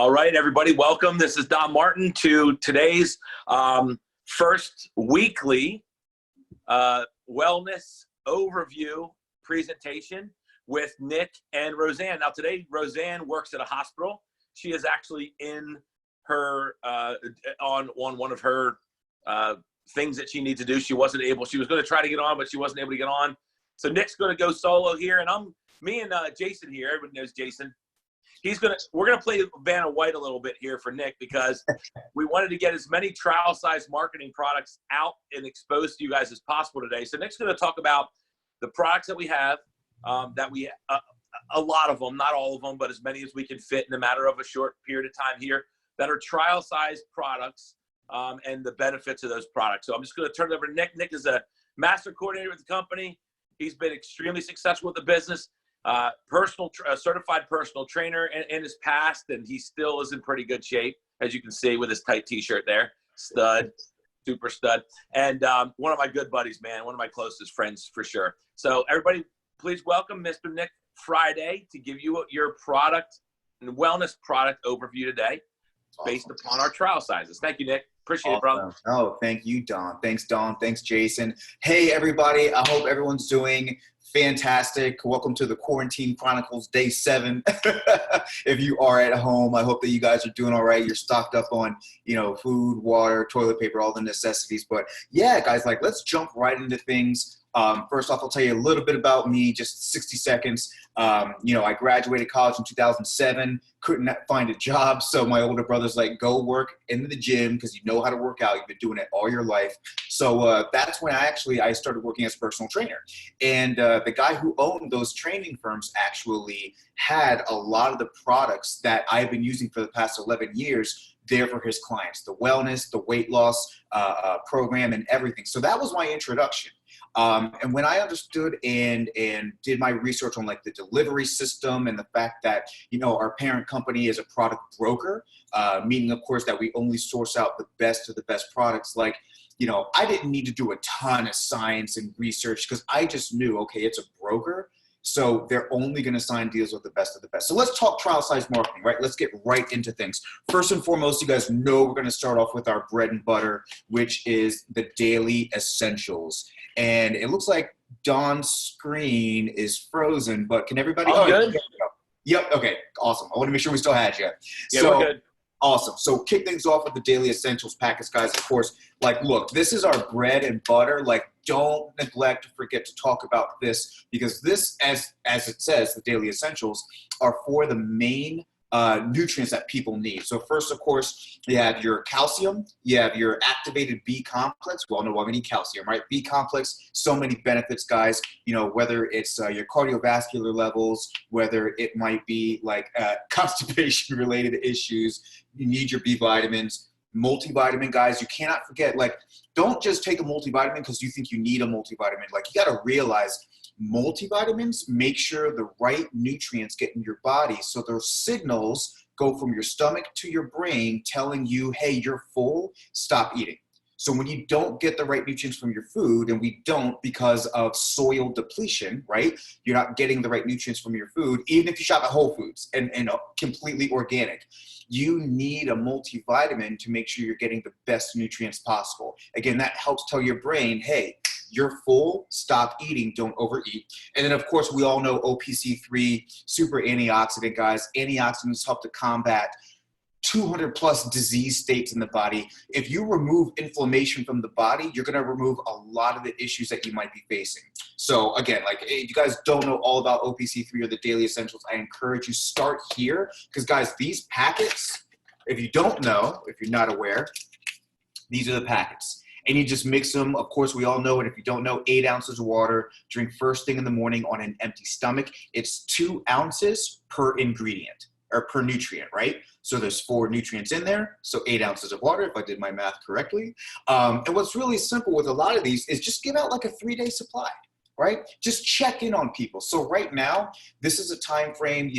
All right, everybody, welcome. This is Don Martin to today's first weekly wellness overview presentation with Nick and Roseanne. Now, today, Roseanne works at a hospital. She is actually in her on one of her things that she needs to do. She was going to try to get on, but she wasn't able to get on. So Nick's going to go solo here, and me and Jason here. Everybody knows Jason. We're gonna play Vanna White a little bit here for Nick because we wanted to get as many trial-size marketing products out and exposed to you guys as possible today. So Nick's gonna talk about the products that we have, a lot of them, not all of them, but as many as we can fit in a matter of a short period of time here that are trial-size products and the benefits of those products. So I'm just gonna turn it over to Nick. Nick is a master coordinator with the company. He's been extremely successful with the business. Certified personal trainer in his past, and he still is in pretty good shape, as you can see with his tight t-shirt there. Stud, super stud. And one of my good buddies, man, one of my closest friends for sure. So everybody, please welcome Mr. Nick Friday to give you your product and wellness product overview today based upon our trial sizes. Thank you, Nick. Appreciate it, brother. Oh, thank you, Don. Thanks, Don. Thanks, Jason. Hey, everybody. I hope everyone's doing fantastic. Welcome to the Quarantine Chronicles Day 7. If you are at home, I hope that you guys are doing all right. You're stocked up on, food, water, toilet paper, all the necessities. But yeah, guys, let's jump right into things. First off, I'll tell you a little bit about me, just 60 seconds. I graduated college in 2007, couldn't find a job. So my older brother's like, go work in the gym because you know how to work out. You've been doing it all your life. So that's when I started working as a personal trainer. And the guy who owned those training firms actually had a lot of the products that I've been using for the past 11 years there for his clients, the wellness, the weight loss program and everything. So that was my introduction. And when I understood and did my research on the delivery system and the fact that, our parent company is a product broker, meaning of course that we only source out the best of the best products, I didn't need to do a ton of science and research because I just knew, okay, it's a broker. So they're only going to sign deals with the best of the best. So let's talk trial size marketing, right? Let's get right into things. First and foremost, you guys know we're going to start off with our bread and butter, which is the Daily Essentials. And it looks like Don's screen is frozen, but can everybody? Oh, good. Yep. Okay. Awesome. I want to make sure we still had you. Yeah, we're good. Awesome. So kick things off with the Daily Essentials packets, guys. Of course, look, this is our bread and butter. Don't neglect to forget to talk about this because this, as it says, the Daily Essentials are for the main nutrients that people need. So first, of course, you have your calcium, you have your activated B complex. We all know why we need calcium, right? B complex, so many benefits, guys. Whether it's your cardiovascular levels, whether it might be constipation related issues, you need your B vitamins. Multivitamin, guys, you cannot forget, don't just take a multivitamin because you think you need a multivitamin. You got to realize multivitamins make sure the right nutrients get in your body. So those signals go from your stomach to your brain telling you, hey, you're full, stop eating. So when you don't get the right nutrients from your food, and we don't because of soil depletion, right? You're not getting the right nutrients from your food, even if you shop at Whole Foods and completely organic. You need a multivitamin to make sure you're getting the best nutrients possible. Again, that helps tell your brain, hey, you're full, stop eating, don't overeat. And then, of course, we all know OPC3, super antioxidant, guys. Antioxidants help to combat 200 plus disease states in the body. If you remove inflammation from the body, you're going to remove a lot of the issues that you might be facing. So again, if you guys don't know all about OPC3 or the Daily Essentials, I encourage you start here because, guys, these packets, if you don't know, if you're not aware, these are the packets. And you just mix them. Of course, we all know it. If you don't know, 8 ounces of water, drink first thing in the morning on an empty stomach. It's 2 ounces per ingredient or per nutrient, right? So there's 4 nutrients in there. So 8 ounces of water, if I did my math correctly. And what's really simple with a lot of these is just give out a 3-day supply, right? Just check in on people. So right now, this is a time frame,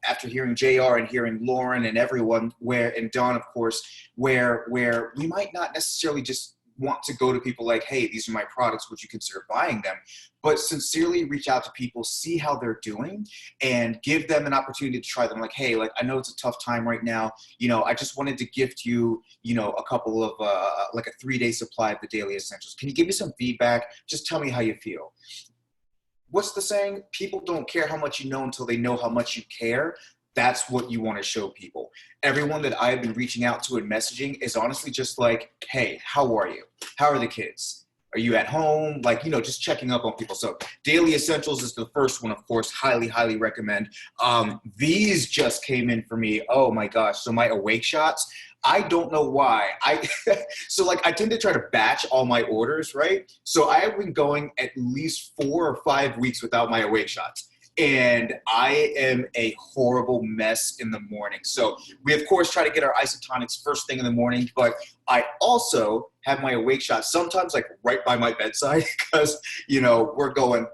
after hearing JR and hearing Lauren and everyone and Don, of course, where we might not necessarily just want to go to people like, hey, these are my products, would you consider buying them? But sincerely reach out to people, see how they're doing, and give them an opportunity to try them. Like, hey, like, I know it's a tough time right now. You know, I just wanted to gift you, you know, a couple of, like a 3-day supply of the Daily Essentials. Can you give me some feedback? Just tell me how you feel. What's the saying? People don't care how much you know until they know how much you care. That's what you want to show people. Everyone that I've been reaching out to and messaging is honestly just like, hey, how are you? How are the kids? Are you at home? Like, you know, just checking up on people. So Daily Essentials is the first one, of course, highly, highly recommend. These just came in for me. Oh my gosh. So my Awake Shots, I don't know why. So like I tend to try to batch all my orders, right? So I have been going at least 4 or 5 weeks without my Awake Shots. And I am a horrible mess in the morning. So we, of course, try to get our isotonics first thing in the morning, but I also have my Awake Shot sometimes like right by my bedside because, you know, we're going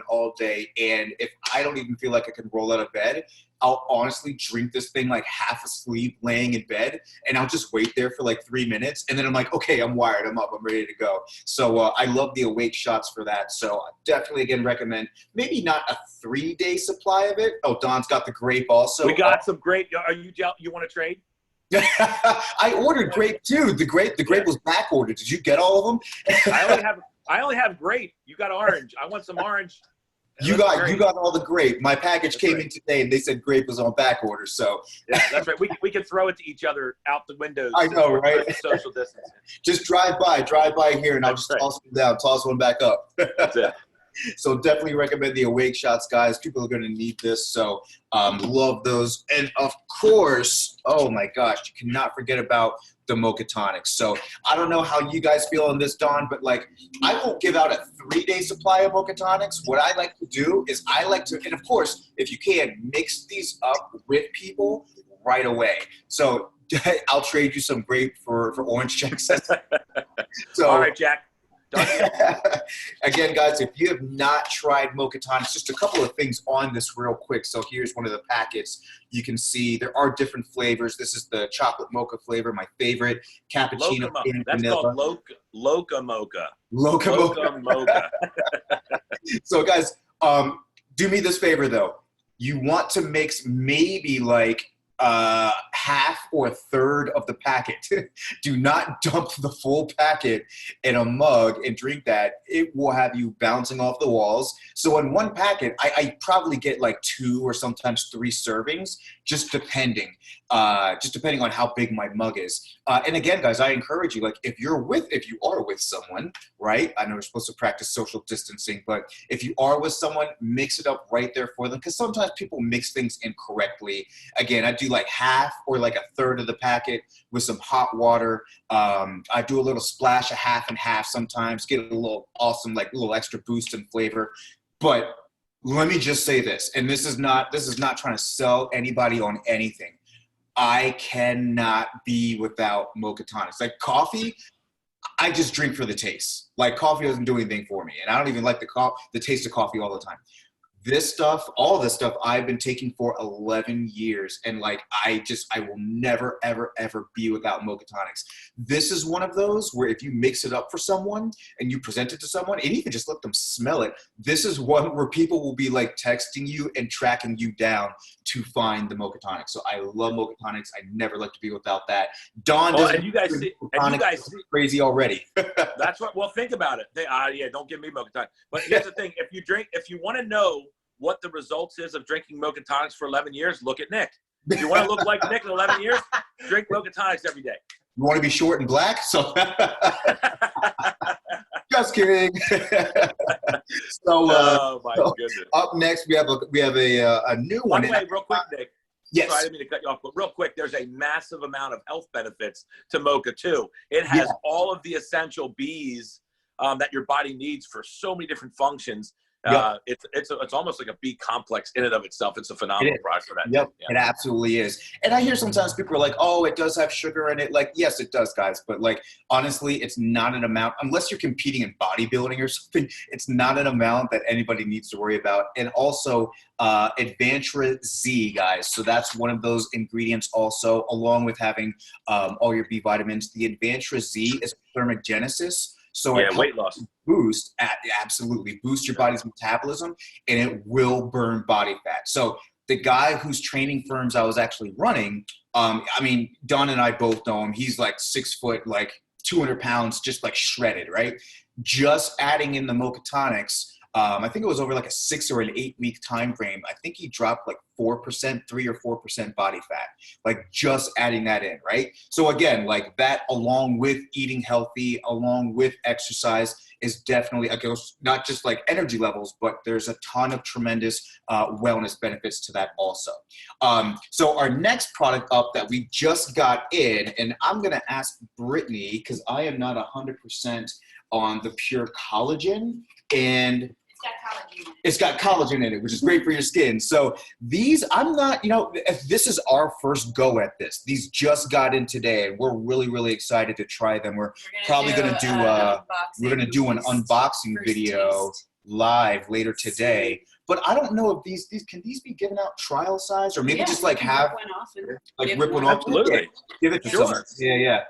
all day. And if I don't even feel like I can roll out of bed, I'll honestly drink this thing like half asleep laying in bed, and I'll just wait there for like 3 minutes. And then I'm like, okay, I'm wired. I'm up. I'm ready to go. So I love the Awake Shots for that. So I definitely, again, recommend maybe not a 3-day supply of it. Oh, Don's got the grape also. We got some grape. Are you want to trade? I ordered grape too. The grape was back ordered. Did you get all of them? I only have grape. You got orange. I want some orange. You got all the grape. My package came in today, and they said grape was on back order. So yeah, that's right. We can throw it to each other out the windows. I know, right? Social distancing. Just drive by here, and I'll just toss one down, toss one back up. That's it. So definitely recommend the Awake Shots, guys. People are going to need this. So love those. And of course, oh my gosh, you cannot forget about the Mocha Tonics. So I don't know how you guys feel on this, Don, but like I won't give out a 3-day supply of Mocha Tonics. What I like to do is I like to, and of course, if you can, mix these up with people right away. So I'll trade you some grape for orange checks. So, all right, Jack. Again, guys, if you have not tried Mocha Tonics, just a couple of things on this real quick. So here's one of the packets. You can see there are different flavors. This is the chocolate mocha flavor, my favorite. Cappuccino. That's vanilla. called Loca Mocha. Loca Mocha. So, guys, do me this favor, though. You want to mix maybe like half or a third of the packet. Do not dump the full packet in a mug and drink that. It will have you bouncing off the walls. So in one packet, I probably get like 2 or sometimes 3 servings, just depending on how big my mug is. And again, guys, I encourage you, like if you are with someone, right? I know we're supposed to practice social distancing, but if you are with someone, mix it up right there for them. Because sometimes people mix things incorrectly. Again, I do like half or like a third of the packet with some hot water. I do a little splash of half and half sometimes, get a little awesome, like a little extra boost in flavor. But let me just say this, and this is not trying to sell anybody on anything. I cannot be without Mocha Tonics. Like coffee, I just drink for the taste. Like coffee doesn't do anything for me, and I don't even like the taste of coffee all the time. This stuff, all this stuff, I've been taking for 11 years, and like I will never, ever, ever be without Mocha Tonics. This is one of those where if you mix it up for someone and you present it to someone, and even just let them smell it, this is one where people will be like texting you and tracking you down to find the Mocha Tonics. So I love Mocha Tonics. I never like to be without that. Don doesn't. And you guys see crazy already. That's what. Well, think about it. Yeah, don't give me Mocha Tonics. But here's the thing: if you want to know what the results is of drinking Mocha Tonics for 11 years, look at Nick. If you want to look like Nick in 11 years, drink Mocha Tonics every day. You want to be short and black? So, just kidding. Oh my goodness. Up next, we have a new one. By the way, real quick, Nick. Yes. Sorry, I didn't mean to cut you off, but real quick, there's a massive amount of health benefits to Mocha too. It has all of the essential Bs that your body needs for so many different functions. It's almost like a B complex in and of itself. It's a phenomenal product for that. Yep, Yeah. it absolutely is. And I hear sometimes people are like, oh, it does have sugar in it. Like, yes, it does, guys. But like, honestly, it's not an amount, unless you're competing in bodybuilding or something, it's not an amount that anybody needs to worry about. And also, Advantra Z, guys. So that's one of those ingredients also, along with having all your B vitamins. The Advantra Z is thermogenesis. So it weight loss absolutely boost your body's metabolism, and it will burn body fat. So the guy whose training firms I was actually running, I mean, Don and I both know him. He's like 6 foot, like 200 pounds, just like shredded, right? Just adding in the Mocha Tonics, I think it was over like a 6 or an 8 week time frame. I think he dropped like 4%, 3 or 4% body fat, like just adding that in, right? So again, like that, along with eating healthy, along with exercise, is definitely, again, not just like energy levels, but there's a ton of tremendous wellness benefits to that also. So our next product up that we just got in, and I'm going to ask Brittany, because I am not 100% on the pure collagen, and it's got collagen in it, which is great for your skin. So these, I'm not, this is our first go at this. These just got in today, and we're really, really excited to try them. We're probably going to do an unboxing video live later today. But I don't know if these can these be given out trial size, or maybe just like have rip one off. Absolutely. Give it to someone. Yeah.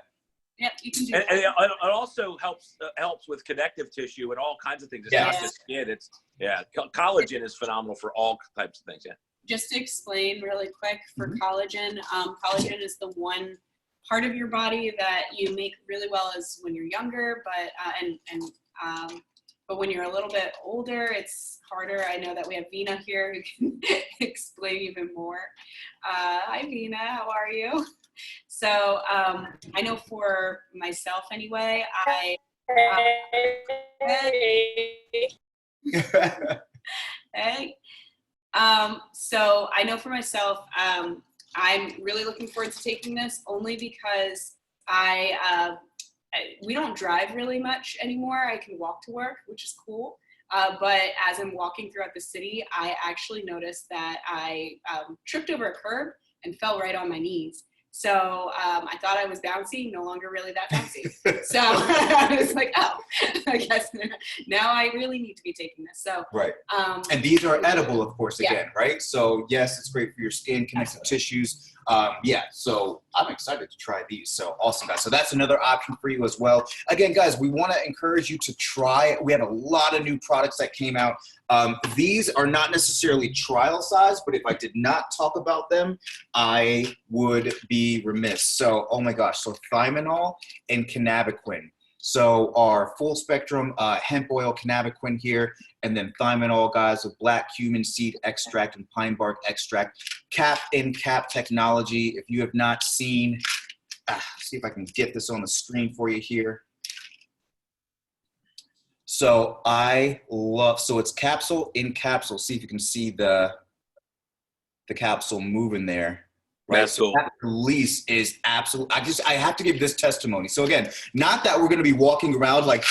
Yep, you can do and it also helps with connective tissue and all kinds of things. It's not just skin. It's collagen is phenomenal for all types of things. Yeah. Just to explain really quick for collagen, collagen is the one part of your body that you make really well as when you're younger, but when you're a little bit older, it's harder. I know that we have Vina here who can explain even more. Hi, Vina. How are you? So I know for myself anyway, so I know for myself, I'm really looking forward to taking this only because we don't drive really much anymore. I can walk to work, which is cool. But as I'm walking throughout the city, I actually noticed that I tripped over a curb and fell right on my knees. So I thought I was bouncy, no longer really that bouncy. So I was like, oh, I guess now I really need to be taking this. So right. And these are edible, of course, again, right? So yes, it's great for your skin, connective tissues. So I'm excited to try these. So awesome, guys. So that's another option for you as well. Again, guys, we want to encourage you to try. We have a lot of new products that came out. These are not necessarily trial size, but if I did not talk about them, I would be remiss. So, oh my gosh. So Thimonol and Cannabiquin. So our full spectrum hemp oil cannabiquin here, and then Thimonol, guys, with black cumin seed extract and pine bark extract. Cap in cap technology. If you have not seen, see if I can get this on the screen for you here. So so it's capsule in capsule. See if you can see the capsule moving there. Right. That's cool. That release is absolute. I have to give this testimony. So again, not that we're going to be walking around like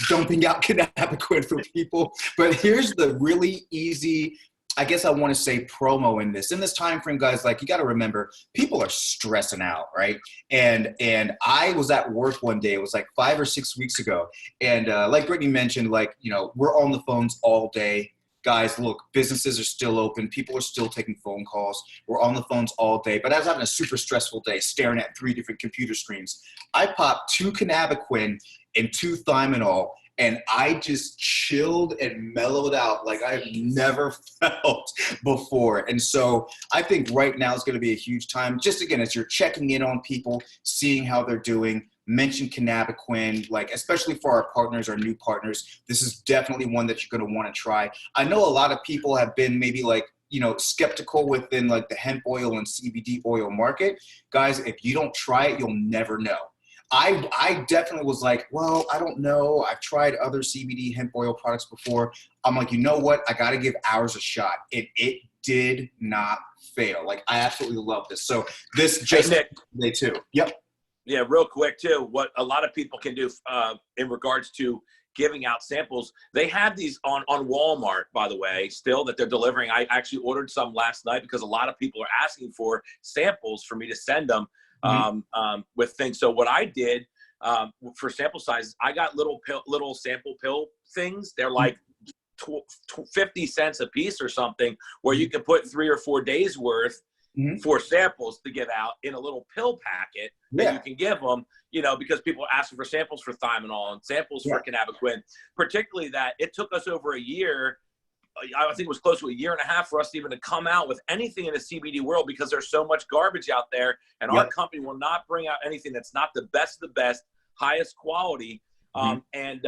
dumping out cannabiquin for people, but here's the really easy, I guess I want to say, promo in this time frame, guys. Like, you got to remember, people are stressing out, right? And I was at work one day. It was like 5 or 6 weeks ago, and like Brittany mentioned, like, we're on the phones all day. Guys, look, businesses are still open. People are still taking phone calls. We're on the phones all day. But I was having a super stressful day staring at 3 different computer screens. I popped 2 cannabiquin and 2 Thimonol, and I just chilled and mellowed out like I've never felt before. And so I think right now is going to be a huge time. Just again, as you're checking in on people, seeing how they're doing, mention cannabiquin, like, especially for our partners, our new partners. This is definitely one that you're going to want to try. I know a lot of people have been maybe like, skeptical within like the hemp oil and CBD oil market. Guys, if you don't try it, you'll never know. I definitely was like, well, I don't know. I've tried other CBD hemp oil products before. I'm like, you know what? I got to give ours a shot. It did not fail. Like, I absolutely love this. So this just day too. Yep. Yeah, real quick too. What a lot of people can do in regards to giving out samples. They have these on Walmart, by the way, still, that they're delivering. I actually ordered some last night because a lot of people are asking for samples for me to send them with things. So what I did for sample sizes, I got little sample pill things. They're like 50 cents a piece or something, where you can put 3 or 4 days worth for samples to give out in a little pill packet that you can give them, you know, because people are asking for samples for Thiamine and samples for Cannabinoid, particularly that it took us over a year. I think it was close to a year and a half for us to even to come out with anything in the CBD world, because there's so much garbage out there, and our company will not bring out anything that's not the best of the best, highest quality, and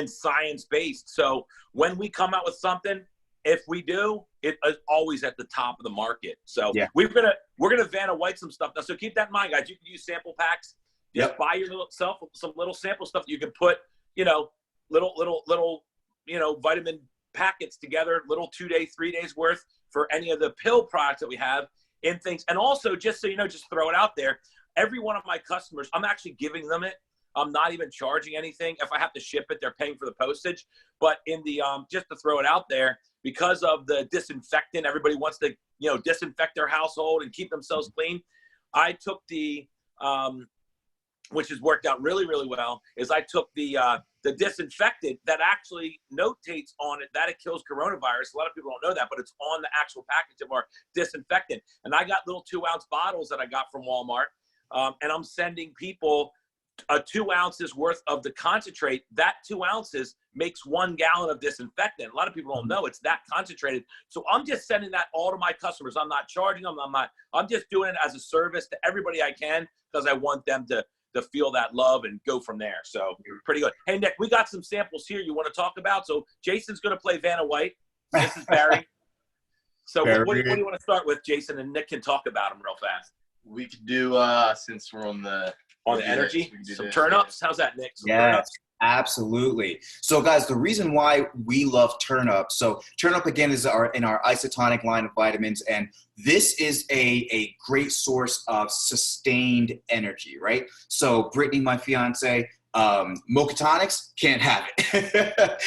science-based. So when we come out with something, if we do, it is always at the top of the market. So we're gonna Vanna White some stuff now. So keep that in mind, guys. You can use sample packs. Just buy yourself some little sample stuff that you can put, you know, little you know, vitamin packets together, little 2 day, 3 days worth for any of the pill products that we have in things. And also, just so you know, just throw it out there. Every one of my customers, I'm actually giving them it. I'm not even charging anything. If I have to ship it, they're paying for the postage. But in the just to throw it out there, because of the disinfectant, everybody wants to, you know, disinfect their household and keep themselves clean. I took the which has worked out really, really well, is I took the disinfectant that actually notates on it that it kills coronavirus. A lot of people don't know that, but it's on the actual package of our disinfectant. And I got little 2-ounce bottles that I got from Walmart, and I'm sending people 2 ounces worth of the concentrate. That 2 ounces makes 1 gallon of disinfectant. A lot of people don't know it's that concentrated. So I'm just sending that all to my customers. I'm not charging them. I'm just doing it as a service to everybody I can, because I want them to feel that love and go from there. So pretty good. Hey, Nick, we got some samples here you want to talk about. So Jason's going to play Vanna White. This is Barry. So what do you want to start with, Jason? And Nick can talk about them real fast. We could do, since we're on the energy, some turn-ups. How's that, Nick? Some yes, absolutely. So guys, the reason why we love Turn-Up, so Turn-Up again is in our isotonic line of vitamins, and this is a great source of sustained energy, right? So Brittany, my fiance, Mocha Tonics, can't have it.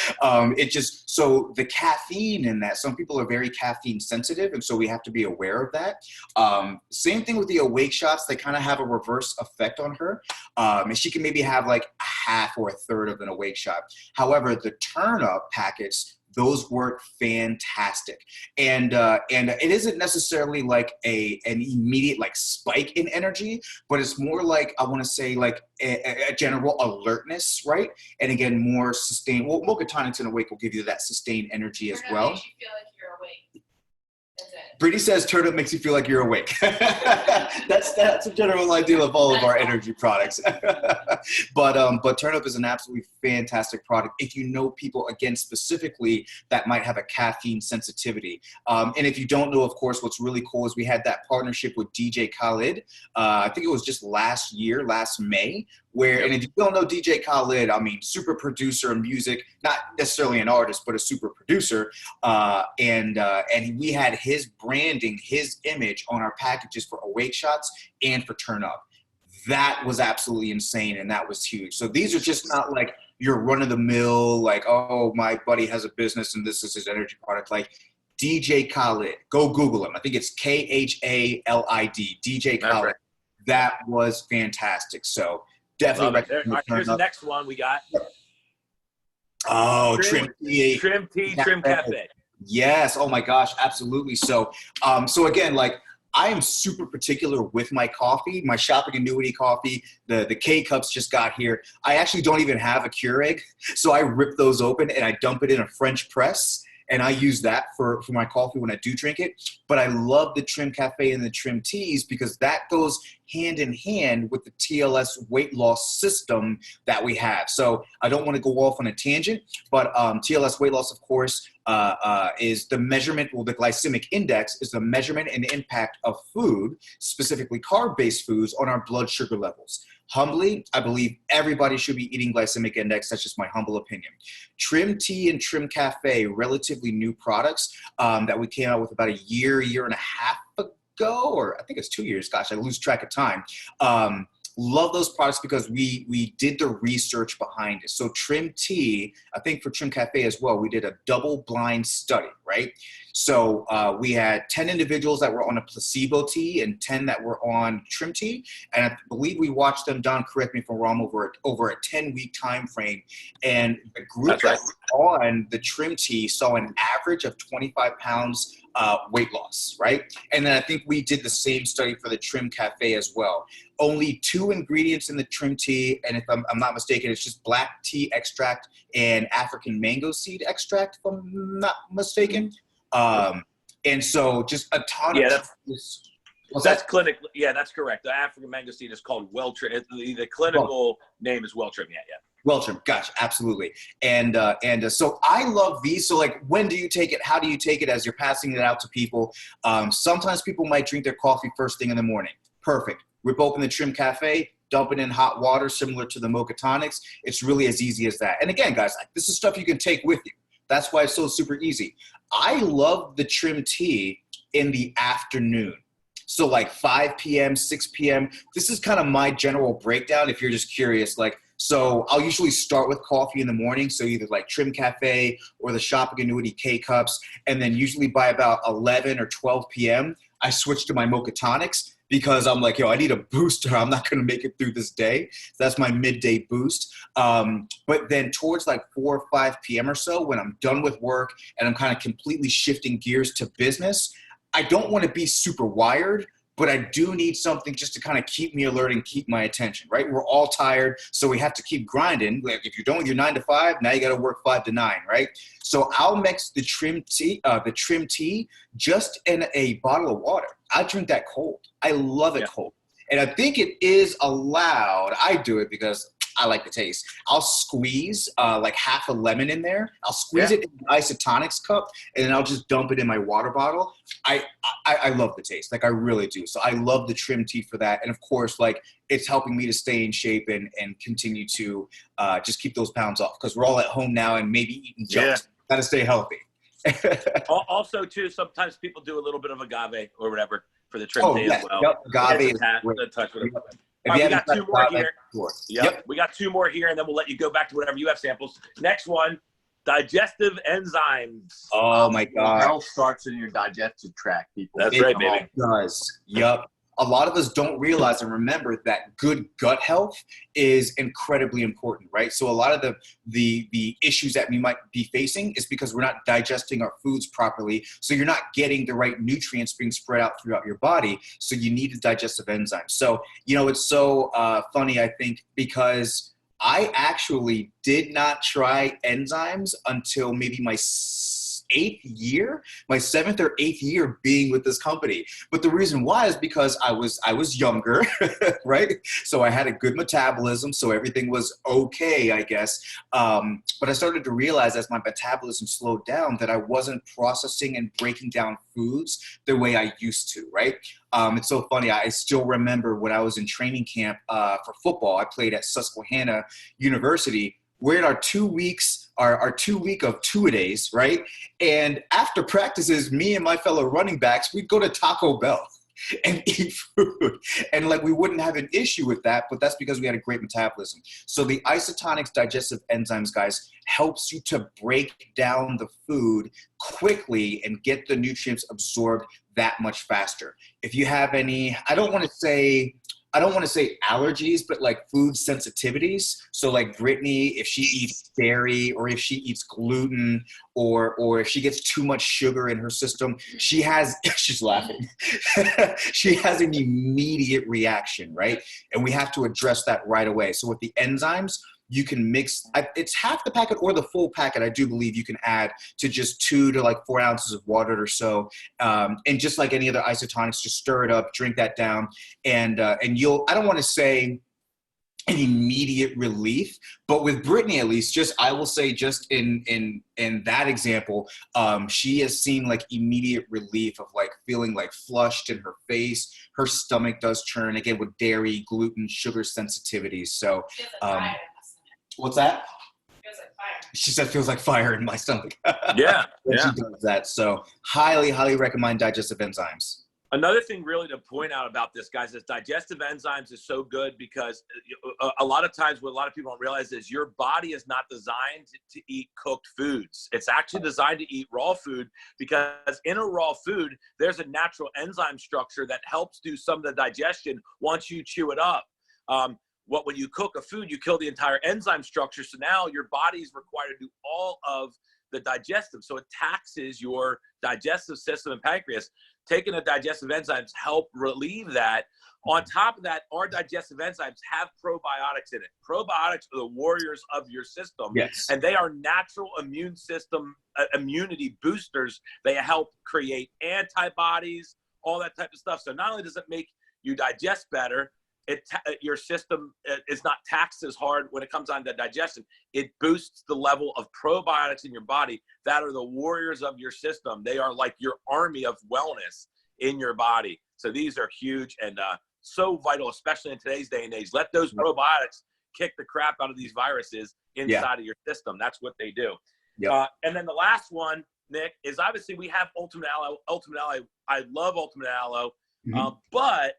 So the caffeine in that, some people are very caffeine sensitive, and so we have to be aware of that. Same thing with the Awake shots. They kind of have a reverse effect on her, and she can maybe have like a half or a third of an Awake shot. However, the Turn-Up packets, those work fantastic. And it isn't necessarily like an immediate like spike in energy, but it's more like, I want to say like a general alertness, right? And again, more sustained. Well, Mocha Tonics and Awake will give you that sustained energy as well. Makes you feel like you're awake. That's it. Brittany says Turn-Up makes you feel like you're awake. that's a general idea of all of our energy products. But Turn-Up is an absolutely fantastic product if you know people, again, specifically that might have a caffeine sensitivity. And if you don't know, of course, what's really cool is we had that partnership with DJ Khaled. I think it was just last May, where, and if you don't know DJ Khaled, I mean, super producer of music, not necessarily an artist, but a super producer. And we had his branding, his image on our packages for Awake shots and for Turn-Up. That was absolutely insane, and that was huge. So these are just not like your run-of-the-mill, like, oh, my buddy has a business and this is his energy product. Like DJ Khaled, go Google him. I think it's Khalid, DJ Khaled. Right. That was fantastic. So definitely recommend All right, here's the next one we got. Oh, Trim Cafe. Yes. Oh my gosh. Absolutely. So, so again, like, I am super particular with my coffee, my Shopping Annuity coffee. The K-Cups just got here. I actually don't even have a Keurig, so I rip those open and I dump it in a French press, and I use that for my coffee when I do drink it. But I love the Trim Cafe and the Trim Teas because that goes hand in hand with the TLS weight loss system that we have. So I don't want to go off on a tangent, but TLS weight loss, of course, is the measurement, well, the glycemic index is the measurement and impact of food, specifically carb-based foods, on our blood sugar levels. Humbly, I believe everybody should be eating glycemic index. That's just my humble opinion. Trim Tea and Trim Cafe, relatively new products that we came out with about a year and a half ago, or I think it's 2 years. Gosh, I lose track of time. love those products because we did the research behind it. So Trim Tea, I think for Trim Cafe as well, we did a double-blind study, right? So we had 10 individuals that were on a placebo tea and 10 that were on Trim Tea, and I believe we watched them, Don, correct me if I'm wrong, over a 10-week time frame. And the group that was on the Trim Tea saw an average of 25 pounds weight loss, right? And then I think we did the same study for the Trim Cafe as well. Only 2 ingredients in the Trim Tea, and if I'm not mistaken, it's just black tea extract and African mango seed extract, if I'm not mistaken. And so just a ton of... That's clinic. Yeah, that's correct. The African mango seed is called Weltrim. The clinical name is Weltrim. Yeah. Weltrim, gotcha, absolutely. And so I love these. So like, when do you take it? How do you take it as you're passing it out to people? Sometimes people might drink their coffee first thing in the morning. Perfect. Rip open the Trim Cafe, dump it in hot water, similar to the Mocha Tonics. It's really as easy as that. And again, guys, this is stuff you can take with you. That's why it's so super easy. I love the Trim Tea in the afternoon. So like 5 p.m., 6 p.m. This is kind of my general breakdown if you're just curious. Like, so I'll usually start with coffee in the morning. So either like Trim Cafe or the Shopping Annuity K-Cups. And then usually by about 11 or 12 p.m., I switch to my Mocha Tonics because I'm like, yo, I need a booster. I'm not going to make it through this day. That's my midday boost. But then towards like 4 or 5 p.m. or so, when I'm done with work and I'm kind of completely shifting gears to business, I don't want to be super wired, but I do need something just to kind of keep me alert and keep my attention, right? We're all tired, so we have to keep grinding. Like if you're done with your 9 to 5, now you got to work 5 to 9, right? So I'll mix the Trim Tea just in a bottle of water. I drink that cold. I love it cold. And I think it is allowed. I do it because I like the taste. I'll squeeze like half a lemon in there. I'll squeeze it in an isotonics cup, and then I'll just dump it in my water bottle. I love the taste. Like I really do. So I love the Trim Tea for that. And of course, like it's helping me to stay in shape and continue to just keep those pounds off because we're all at home now and maybe eating junk. Yeah. Got to stay healthy. Also, too, sometimes people do a little bit of agave or whatever for the Trim Tea as well. Yep. Agave is we got 2 more here. We got 2 more here, and then we'll let you go back to whatever you have samples. Next one, digestive enzymes. Oh, my God. Health starts in your digestive tract, people. That's right, baby. It does. Yep. A lot of us don't realize and remember that good gut health is incredibly important, right? So a lot of the issues that we might be facing is because we're not digesting our foods properly. So you're not getting the right nutrients being spread out throughout your body. So you need the digestive enzymes. So, you know, it's so funny, I think, because I actually did not try enzymes until maybe my 8th year, my 7th or 8th year being with this company. But the reason why is because I was younger, right? So I had a good metabolism, so everything was okay, I guess. But I started to realize as my metabolism slowed down that I wasn't processing and breaking down foods the way I used to, right? It's so funny. I still remember when I was in training camp for football. I played at Susquehanna University. We're in our 2 weeks, our 2 week of two-a-days, right? And after practices, me and my fellow running backs, we'd go to Taco Bell and eat food. And like we wouldn't have an issue with that, but that's because we had a great metabolism. So the Isotonics digestive enzymes, guys, helps you to break down the food quickly and get the nutrients absorbed that much faster. If you have any, I don't want to say allergies, but like food sensitivities. So like Brittany, if she eats dairy or if she eats gluten or if she gets too much sugar in her system, she's laughing. She has an immediate reaction, right? And we have to address that right away. So with the enzymes, you can mix, it's half the packet or the full packet, I do believe you can add to just 2 to like 4 ounces of water or so. And just like any other isotonics, just stir it up, drink that down. And you'll, I don't want to say an immediate relief, but with Brittany, at least, I will say just in that example, she has seen like immediate relief of like feeling like flushed in her face. Her stomach does churn again with dairy, gluten, sugar sensitivities. So, what's that? Feels like fire. She said feels like fire in my stomach. Yeah. She does that. So highly, highly recommend digestive enzymes. Another thing really to point out about this, guys, is digestive enzymes is so good because a lot of times what a lot of people don't realize is your body is not designed to eat cooked foods. It's actually designed to eat raw food because in a raw food, there's a natural enzyme structure that helps do some of the digestion once you chew it up. When you cook a food, you kill the entire enzyme structure. So now your body's required to do all of the digestive. So it taxes your digestive system and pancreas. Taking the digestive enzymes help relieve that. On top of that, our digestive enzymes have probiotics in it. Probiotics are the warriors of your system. Yes. And they are natural immune system immunity boosters. They help create antibodies, all that type of stuff. So not only does it make you digest better, your system is not taxed as hard when it comes on to digestion. It boosts the level of probiotics in your body that are the warriors of your system. They are like your army of wellness in your body. So these are huge and so vital, especially in today's day and age. Let those probiotics kick the crap out of these viruses inside of your system. That's what they do. Yep. And then the last one, Nick, is obviously we have Ultimate Aloe. Ultimate Aloe, I love Ultimate Aloe, but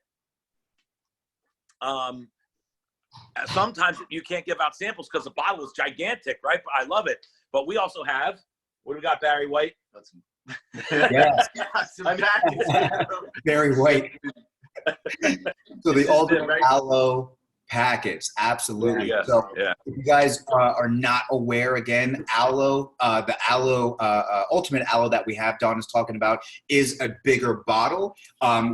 sometimes you can't give out samples because the bottle is gigantic, right? But I love it. But we also have, what do we got, Barry White? Yes. Very white. So the Ultimate Aloe packets, absolutely. Yeah, so if you guys are not aware, again, aloe, the aloe, Ultimate Aloe that we have, Don is talking about, is a bigger bottle.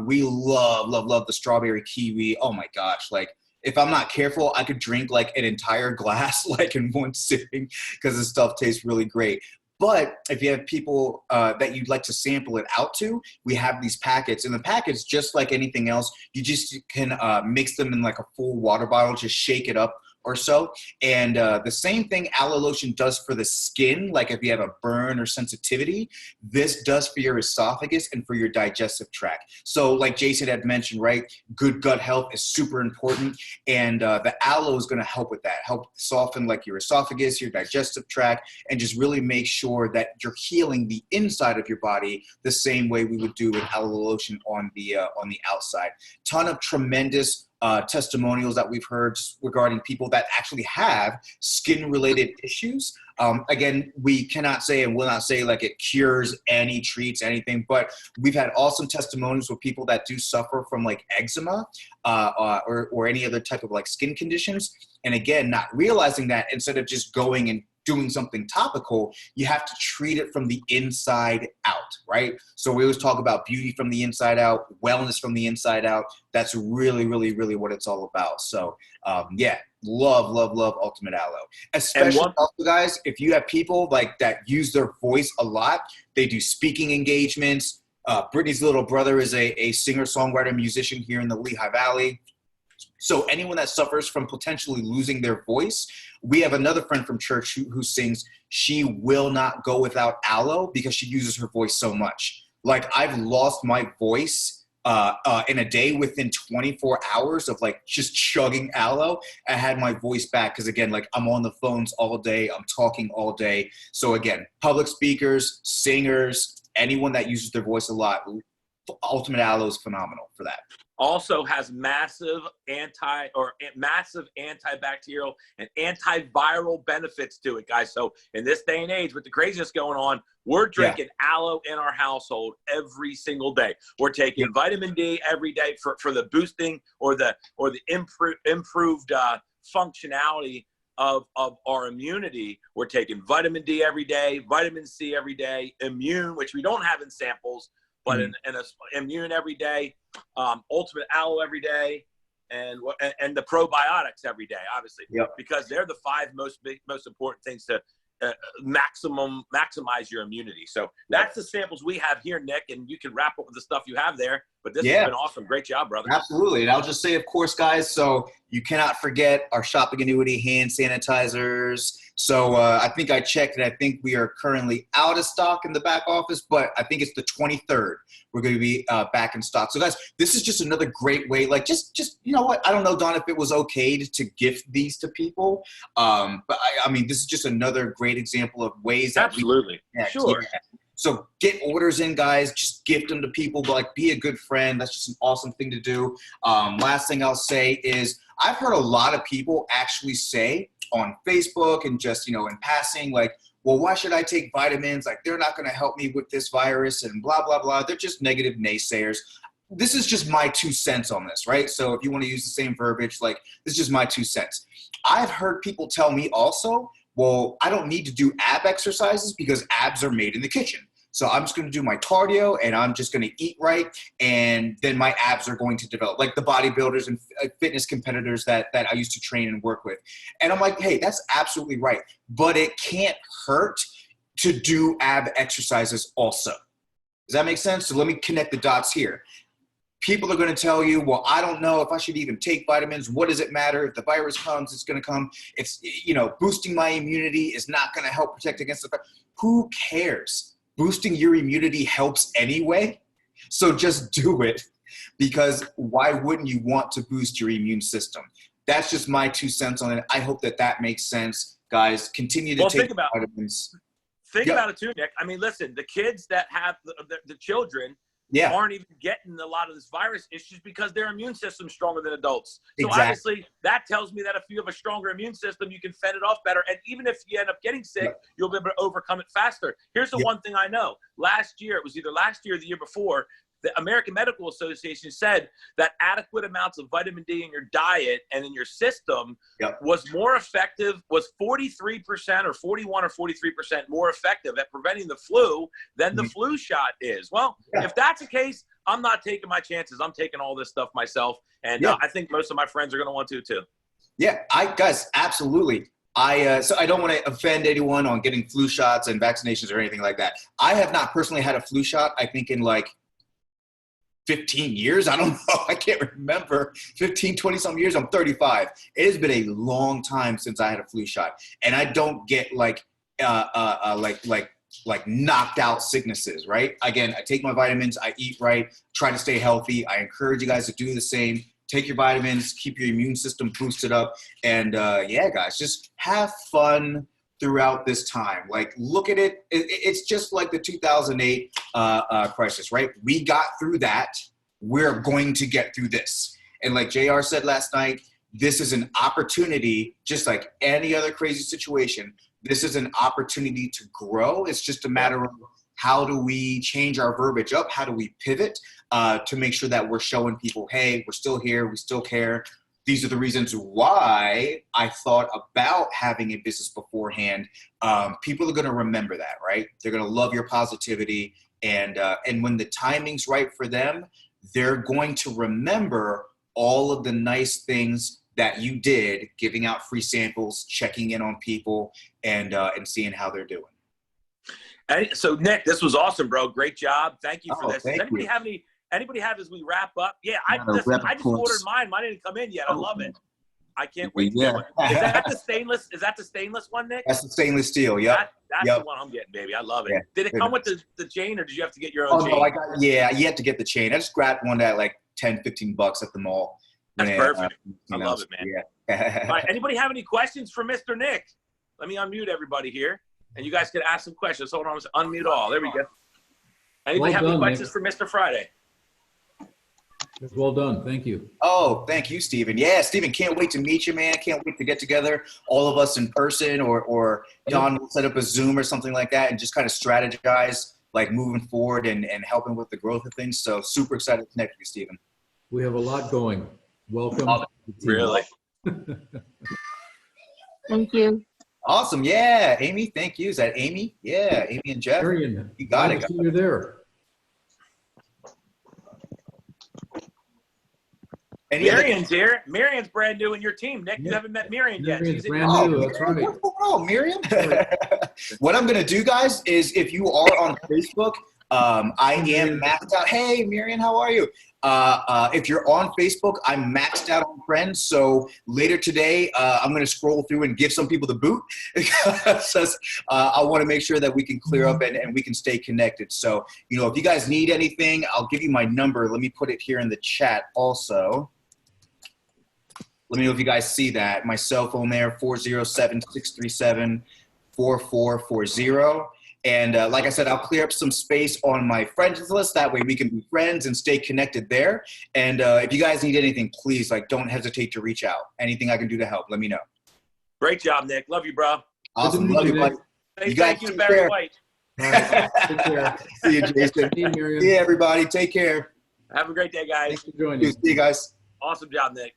We love the strawberry kiwi. Oh my gosh, like if I'm not careful, I could drink like an entire glass like in one sitting because this stuff tastes really great. But if you have people that you'd like to sample it out to, we have these packets. And the packets, just like anything else, you just can mix them in like a full water bottle, just shake it up or so. And the same thing aloe lotion does for the skin, like if you have a burn or sensitivity, this does for your esophagus and for your digestive tract. So like Jason had mentioned, right, good gut health is super important. And the aloe is going to help with that, help soften like your esophagus, your digestive tract, and just really make sure that you're healing the inside of your body the same way we would do with aloe lotion on the outside. Ton of tremendous testimonials that we've heard regarding people that actually have skin-related issues. Again, we cannot say and will not say like it cures any, treats anything, but we've had awesome testimonials with people that do suffer from like eczema or any other type of like skin conditions. And again, not realizing that instead of just going and doing something topical, you have to treat it from the inside out, right? So we always talk about beauty from the inside out, wellness from the inside out. That's really, really, really what it's all about. So yeah, love Ultimate Aloe. Especially also, guys, if you have people like that use their voice a lot, they do speaking engagements. Brittany's little brother is a singer-songwriter musician here in the Lehigh Valley. So anyone that suffers from potentially losing their voice, we have another friend from church who sings, she will not go without aloe because she uses her voice so much. Like I've lost my voice in a day within 24 hours of like just chugging aloe. I had my voice back because again, like I'm on the phones all day, I'm talking all day. So again, public speakers, singers, anyone that uses their voice a lot, Ultimate Aloe is phenomenal for that. Also has massive antibacterial and antiviral benefits to it, guys. So in this day and age with the craziness going on, we're drinking aloe in our household every single day. We're taking vitamin D every day for the boosting or the improved functionality of our immunity. We're taking vitamin D every day, vitamin C every day, immune, which we don't have in samples, but in a immune every day, Ultimate Aloe every day, and the probiotics every day, obviously, because they're the five most important things to maximize your immunity. So that's the samples we have here, Nick, and you can wrap up with the stuff you have there. But this has been awesome. Great job, brother. Absolutely. And I'll just say, of course, guys, so you cannot forget our Shopping Annuity hand sanitizers. So I think I checked and I think we are currently out of stock in the back office, but I think it's the 23rd. We're going to be back in stock. So guys, this is just another great way, like just, you know what? I don't know, Don, if it was okay to gift these to people. But I mean, this is just another great example of ways that absolutely. Yeah. So get orders in, guys. Just gift them to people. But like, be a good friend. That's just an awesome thing to do. Last thing I'll say is I've heard a lot of people actually say on Facebook and just, you know, in passing, like, well, why should I take vitamins? Like, they're not going to help me with this virus and blah, blah, blah. They're just negative naysayers. This is just my 2 cents on this, right? So if you want to use the same verbiage, like, this is just my 2 cents. I've heard people tell me also, well, I don't need to do ab exercises because abs are made in the kitchen. So I'm just going to do my cardio and I'm just going to eat right. And then my abs are going to develop, like the bodybuilders and fitness competitors that I used to train and work with. And I'm like, hey, that's absolutely right. But it can't hurt to do ab exercises also. Does that make sense? So let me connect the dots here. People are going to tell you, well, I don't know if I should even take vitamins. What does it matter? If the virus comes, it's going to come. It's, you know, boosting my immunity is not going to help protect against the virus. Who cares? Boosting your immunity helps anyway. So just do it, because why wouldn't you want to boost your immune system? That's just my 2 cents on it. I hope that makes sense. Guys, continue to take vitamins. Think about it too, Nick. I mean, listen, the kids that have the children aren't even getting a lot of this virus issues because their immune system's stronger than adults. So obviously that tells me that if you have a stronger immune system, you can fend it off better. And even if you end up getting sick, you'll be able to overcome it faster. Here's the one thing I know. Last year, it was either last year or the year before, the American Medical Association said that adequate amounts of vitamin D in your diet and in your system was more effective, was 43% or 41 or 43% more effective at preventing the flu than the flu shot is. Well, if that's the case, I'm not taking my chances. I'm taking all this stuff myself. And I think most of my friends are going to want to too. Yeah, guys, absolutely. So I don't want to offend anyone on getting flu shots and vaccinations or anything like that. I have not personally had a flu shot, I think in like 15 years. I don't know. I can't remember. 15, 20 some years. I'm 35. It has been a long time since I had a flu shot. And I don't get like knocked out sicknesses, right? Again, I take my vitamins, I eat right, try to stay healthy. I encourage you guys to do the same. Take your vitamins, keep your immune system boosted up. And guys, just have fun throughout this time. Like, look at it. It's just like the 2008 crisis, right? We got through that. We're going to get through this. And like JR said last night, this is an opportunity, just like any other crazy situation. This is an opportunity to grow. It's just a matter of how do we change our verbiage up? How do we pivot to make sure that we're showing people, hey, we're still here. We still care. These are the reasons why I thought about having a business beforehand. People are going to remember that, right? They're going to love your positivity. And when the timing's right for them, they're going to remember all of the nice things that you did, giving out free samples, checking in on people, and seeing how they're doing. So, Nick, this was awesome, bro. Great job. Thank you for this. Does Anybody have as we wrap up? Yeah, I just ordered mine. Mine didn't come in yet. I love it. I can't wait to get one. Is that the stainless? Is that the stainless one, Nick? That's the stainless steel. Yep. That's the one I'm getting, baby. I love it. Yeah. Did it come with the chain, or did you have to get your own chain? No, you had to get the chain. I just grabbed one at like $10, $15 at the mall. That's perfect. I love it, man. Yeah. All right. Anybody have any questions for Mr. Nick? Let me unmute everybody here, and you guys can ask some questions. Hold on, let's unmute all. There we go. Anybody have any questions for Mr. Friday? Well done. Thank you. Oh, thank you, Stephen. Yeah, Stephen, can't wait to meet you, man. Can't wait to get together, all of us in person, or Don will set up a Zoom or something like that and just kind of strategize, like moving forward and helping with the growth of things. So super excited to connect with you, Stephen. We have a lot going. Welcome. Really? Thank you. Awesome. Yeah, Amy, thank you. Is that Amy? Yeah, Amy and Jeff. Marion, you got it. You're there. Marion's here. Marion's brand new in your team. Nick, you haven't met Marion yet. Marion's brand new. That's right. Oh, Miriam. What I'm going to do, guys, is if you are on Facebook, I am maxed out. Hey, Miriam, how are you? If you're on Facebook, I'm maxed out on friends. So later today, I'm going to scroll through and give some people the boot because I want to make sure that we can clear up and we can stay connected. So, if you guys need anything, I'll give you my number. Let me put it here in the chat also. Let me know if you guys see that. My cell phone there, 407-637-4440. And like I said, I'll clear up some space on my friends list. That way we can be friends and stay connected there. And if you guys need anything, please, like, don't hesitate to reach out. Anything I can do to help, let me know. Great job, Nick. Love you, bro. Awesome. meet Love you, you, Nick. buddy. Say You guys thank you to take Barry care. White. All right. Take care. See you, Jason. See you, Miriam. See you, everybody. Take care. Have a great day, guys. Thanks for joining. See you guys. Awesome job, Nick.